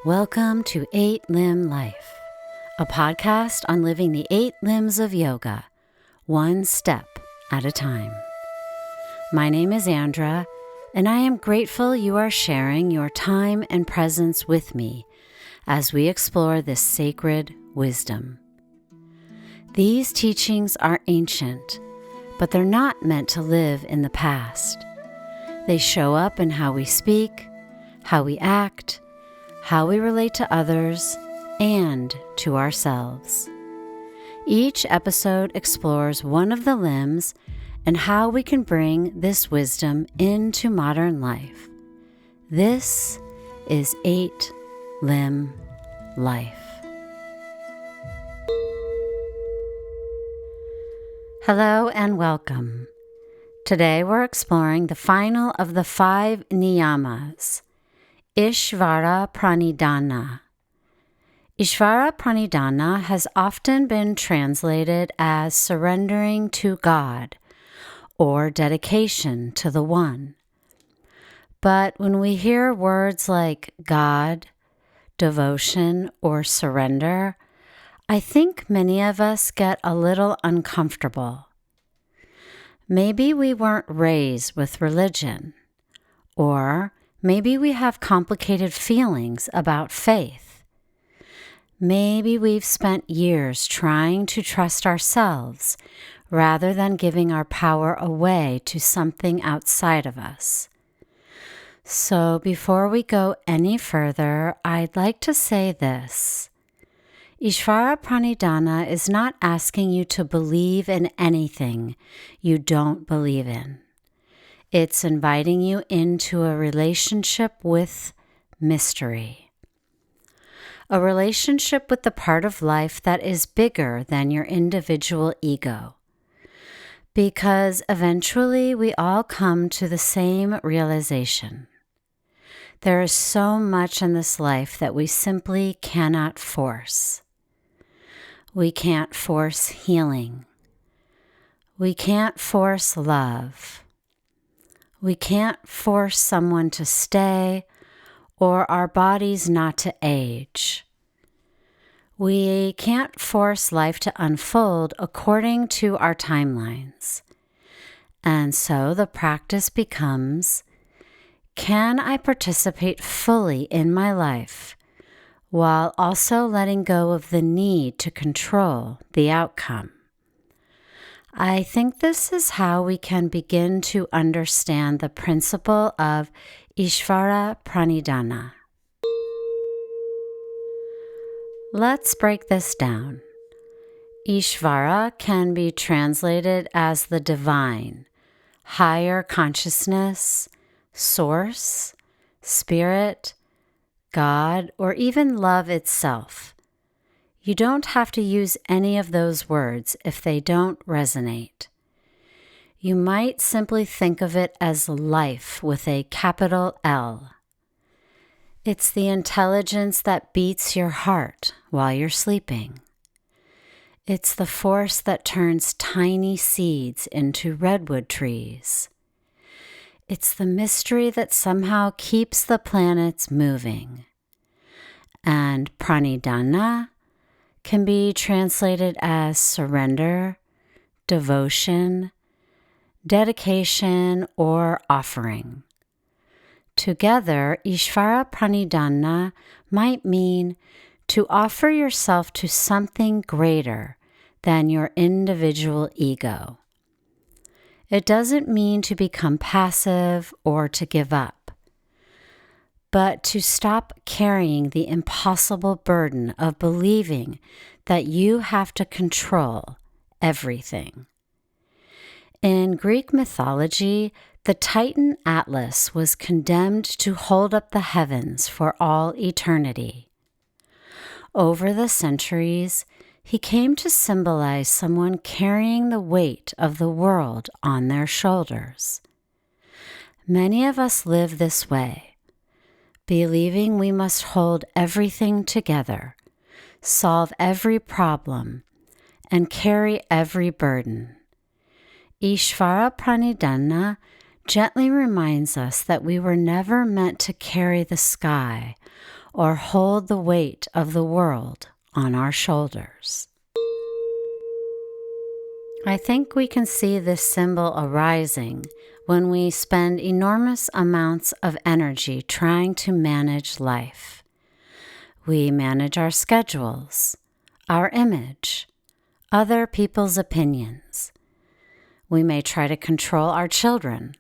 Welcome to 8-Limb Life, a podcast on living the 8 limbs of yoga, one step at a time. My name is Andra, and I am grateful you are sharing your time and presence with me as we explore this sacred wisdom. These teachings are ancient, but they're not meant to live in the past. They show up in how we speak, how we act, how we relate to others, and to ourselves. Each episode explores one of the limbs and how we can bring this wisdom into modern life. This is 8-Limb Life. Hello and welcome. Today we're exploring the final of the 5 niyamas, Ishvara Pranidhana. Ishvara Pranidhana has often been translated as surrendering to God or dedication to the One. But when we hear words like God, devotion, or surrender, I think many of us get a little uncomfortable. Maybe we weren't raised with religion, or maybe we have complicated feelings about faith. Maybe we've spent years trying to trust ourselves rather than giving our power away to something outside of us. So before we go any further, I'd like to say this. Ishvara Pranidhana is not asking you to believe in anything you don't believe in. It's inviting you into a relationship with mystery. A relationship with the part of life that is bigger than your individual ego. Because eventually we all come to the same realization. There is so much in this life that we simply cannot force. We can't force healing. We can't force love. We can't force someone to stay or our bodies not to age. We can't force life to unfold according to our timelines. And so the practice becomes, can I participate fully in my life while also letting go of the need to control the outcome? I think this is how we can begin to understand the principle of Ishvara Pranidhana. Let's break this down. Ishvara can be translated as the divine, higher consciousness, source, spirit, God, or even love itself. You don't have to use any of those words if they don't resonate. You might simply think of it as life with a capital L. It's the intelligence that beats your heart while you're sleeping. It's the force that turns tiny seeds into redwood trees. It's the mystery that somehow keeps the planets moving. And Pranidhana can be translated as surrender, devotion, dedication, or offering. Together, Ishvara Pranidhana might mean to offer yourself to something greater than your individual ego. It doesn't mean to become passive or to give up, but to stop carrying the impossible burden of believing that you have to control everything. In Greek mythology, the Titan Atlas was condemned to hold up the heavens for all eternity. Over the centuries, he came to symbolize someone carrying the weight of the world on their shoulders. Many of us live this way, believing we must hold everything together, solve every problem, and carry every burden. Ishvara Pranidhana gently reminds us that we were never meant to carry the sky or hold the weight of the world on our shoulders. I think we can see this symbol arising when we spend enormous amounts of energy trying to manage life. We manage our schedules, our image, other people's opinions. We may try to control our children,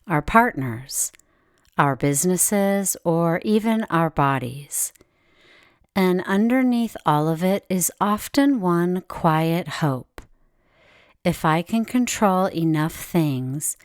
our partners, our businesses, or even our bodies. And underneath all of it is often one quiet hope. If I can control enough things,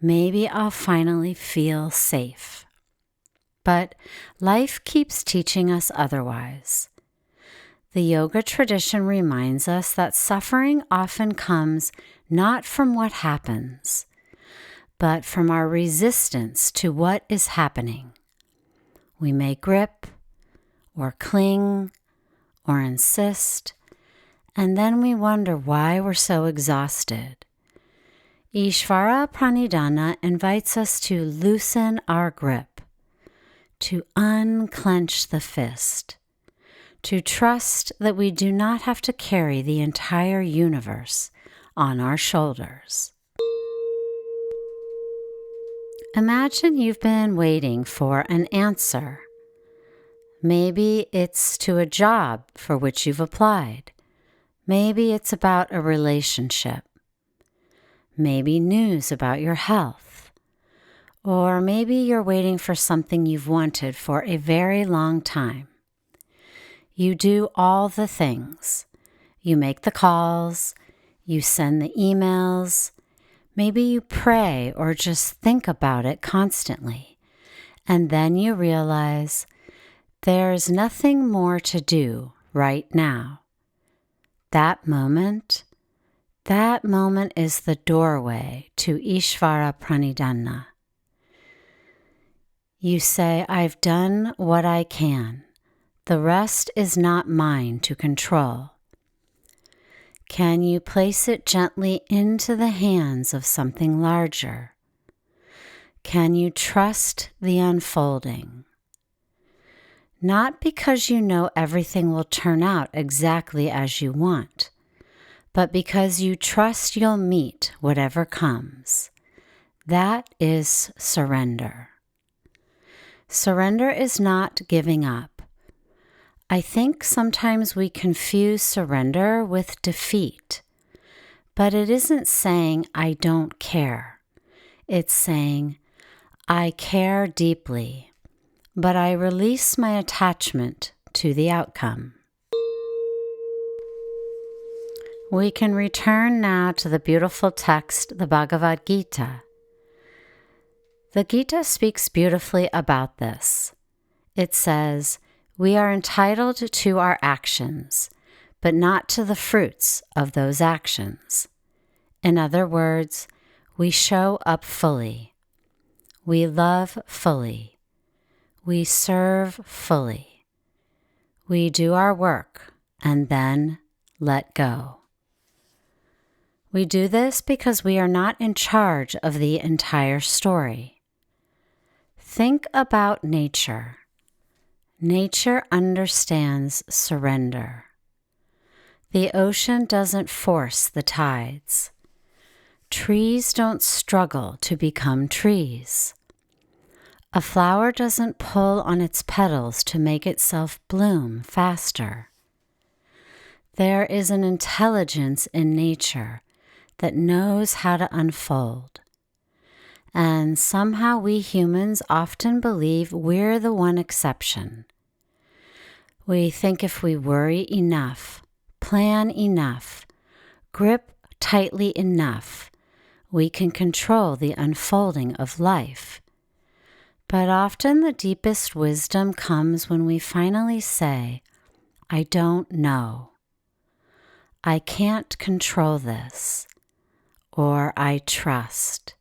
maybe I'll finally feel safe. But life keeps teaching us otherwise. The yoga tradition reminds us that suffering often comes not from what happens, but from our resistance to what is happening. We may grip, or cling, or insist, and then we wonder why we're so exhausted. Ishvara Pranidhana invites us to loosen our grip, to unclench the fist, to trust that we do not have to carry the entire universe on our shoulders. Imagine you've been waiting for an answer. Maybe it's to a job for which you've applied. Maybe it's about a relationship. Maybe news about your health. Or maybe you're waiting for something you've wanted for a very long time. You do all the things. You make the calls. You send the emails. Maybe you pray or just think about it constantly. And then you realize there's nothing more to do right now. That moment is the doorway to Ishvara Pranidhana. You say, I've done what I can. The rest is not mine to control. Can you place it gently into the hands of something larger? Can you trust the unfolding? Not because you know everything will turn out exactly as you want, but because you trust you'll meet whatever comes. That is surrender. Surrender is not giving up. I think sometimes we confuse surrender with defeat, but it isn't saying I don't care. It's saying I care deeply, but I release my attachment to the outcome. We can return now to the beautiful text, the Bhagavad Gita. The Gita speaks beautifully about this. It says, we are entitled to our actions, but not to the fruits of those actions. In other words, we show up fully. We love fully. We serve fully. We do our work and then let go. We do this because we are not in charge of the entire story. Think about nature. Nature understands surrender. The ocean doesn't force the tides. Trees don't struggle to become trees. A flower doesn't pull on its petals to make itself bloom faster. There is an intelligence in nature that knows how to unfold. And somehow we humans often believe we're the one exception. We think if we worry enough, plan enough, grip tightly enough, we can control the unfolding of life. But often the deepest wisdom comes when we finally say, I don't know. I can't control this. Or I trust.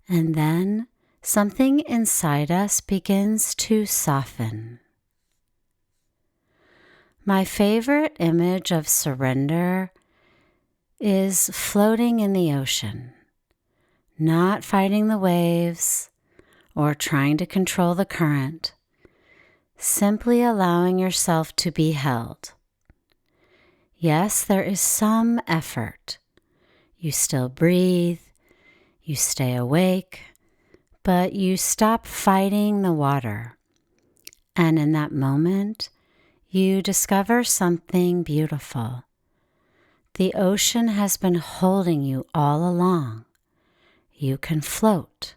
And then something inside us begins to soften. My favorite image of surrender is floating in the ocean, not fighting the waves or trying to control the current, simply allowing yourself to be held. Yes, there is some effort. You still breathe, you stay awake, but you stop fighting the water. And in that moment, you discover something beautiful. The ocean has been holding you all along. You can float.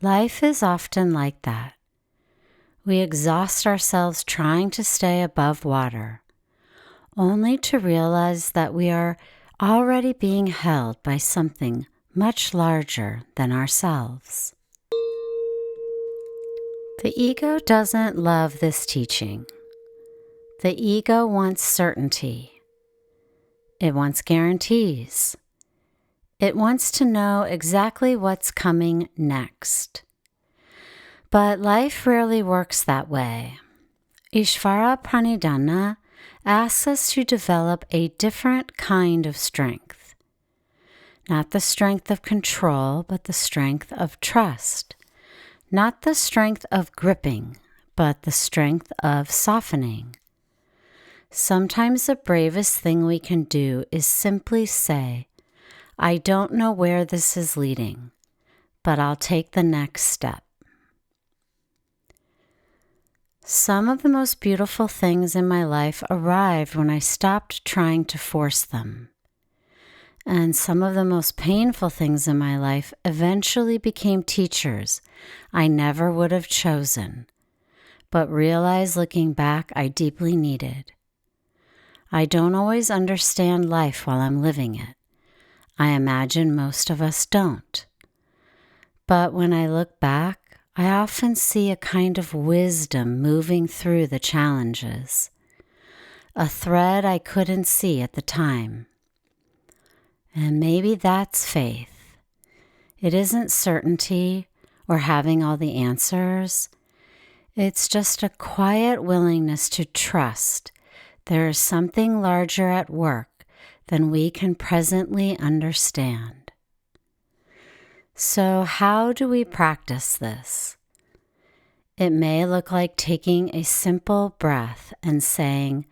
Life is often like that. We exhaust ourselves trying to stay above water, only to realize that we are already being held by something much larger than ourselves. The ego doesn't love this teaching. The ego wants certainty. It wants guarantees. It wants to know exactly what's coming next. But life rarely works that way. Ishvara Pranidhana asks us to develop a different kind of strength. Not the strength of control, but the strength of trust. Not the strength of gripping, but the strength of softening. Sometimes the bravest thing we can do is simply say, I don't know where this is leading, but I'll take the next step. Some of the most beautiful things in my life arrived when I stopped trying to force them. And some of the most painful things in my life eventually became teachers I never would have chosen, but realized looking back I deeply needed. I don't always understand life while I'm living it. I imagine most of us don't. But when I look back, I often see a kind of wisdom moving through the challenges, a thread I couldn't see at the time. And maybe that's faith. It isn't certainty or having all the answers. It's just a quiet willingness to trust there is something larger at work than we can presently understand. So how do we practice this? It may look like taking a simple breath and saying,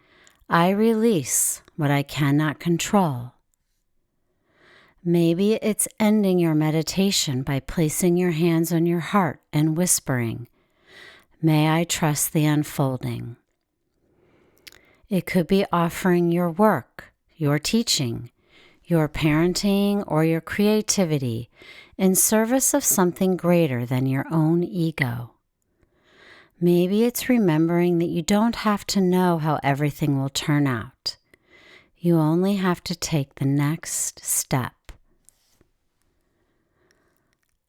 I release what I cannot control. Maybe it's ending your meditation by placing your hands on your heart and whispering, May I trust the unfolding. It could be offering your work, your teaching, your parenting, or your creativity in service of something greater than your own ego. Maybe it's remembering that you don't have to know how everything will turn out. You only have to take the next step.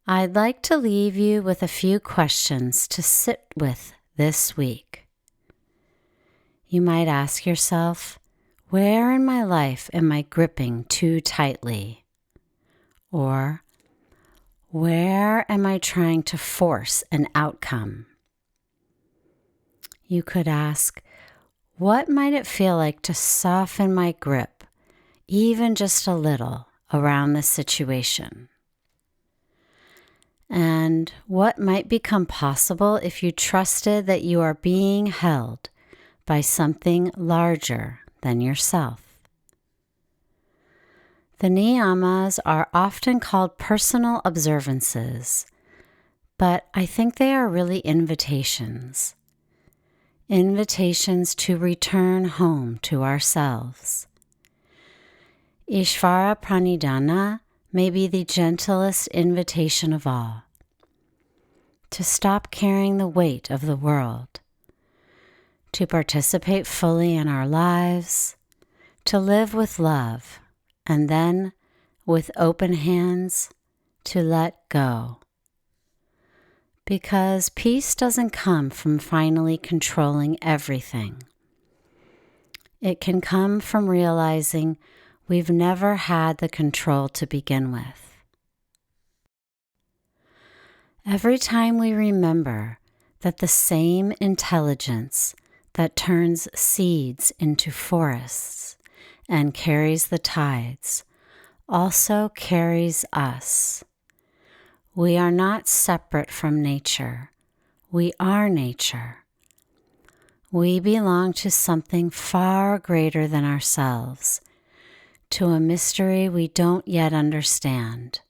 I'd like to leave you with a few questions to sit with this week. You might ask yourself, where in my life am I gripping too tightly? Or, where am I trying to force an outcome? You could ask, what might it feel like to soften my grip, even just a little, around this situation? And what might become possible if you trusted that you are being held by something larger than yourself? The niyamas are often called personal observances, but I think they are really invitations. Invitations to return home to ourselves. Ishvara Pranidhana may be the gentlest invitation of all. To stop carrying the weight of the world. To participate fully in our lives. To live with love. And then, with open hands, to let go. Because peace doesn't come from finally controlling everything. It can come from realizing we've never had the control to begin with. Every time we remember that the same intelligence that turns seeds into forests and carries the tides also carries us. We are not separate from nature. We are nature. We belong to something far greater than ourselves, to a mystery we don't yet understand.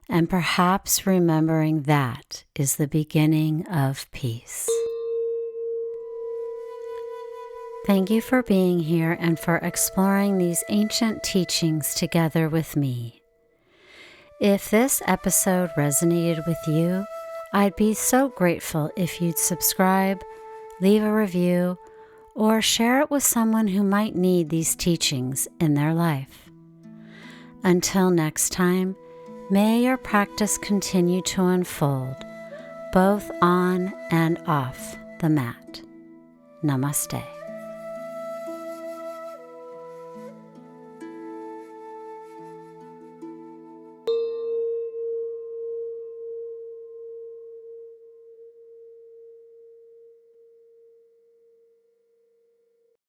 And perhaps remembering that is the beginning of peace. Thank you for being here and for exploring these ancient teachings together with me. If this episode resonated with you, I'd be so grateful if you'd subscribe, leave a review, or share it with someone who might need these teachings in their life. Until next time, may your practice continue to unfold, both on and off the mat. Namaste.